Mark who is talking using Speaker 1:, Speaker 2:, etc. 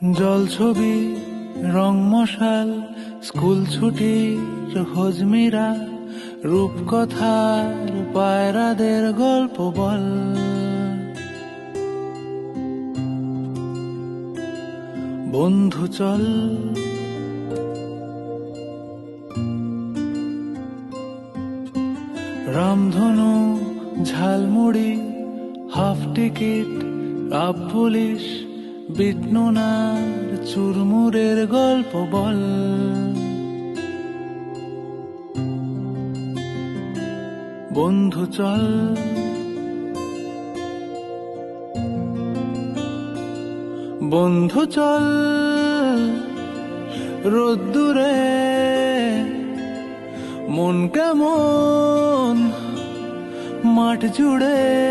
Speaker 1: জল ছবি রং মশাল স্কুল ছুটির হজমিরা রূপকথার পায়রাদের গল্প বল। বন্ধু চল রামধনু ঝালমুড়ি হাফ টিকিট আপ পুলিশ বিটনুনার চুরমুরের গল্প বল। বন্ধু চল বন্ধু চল রোদ্দুরে মন কেমন মাঠ জুড়ে।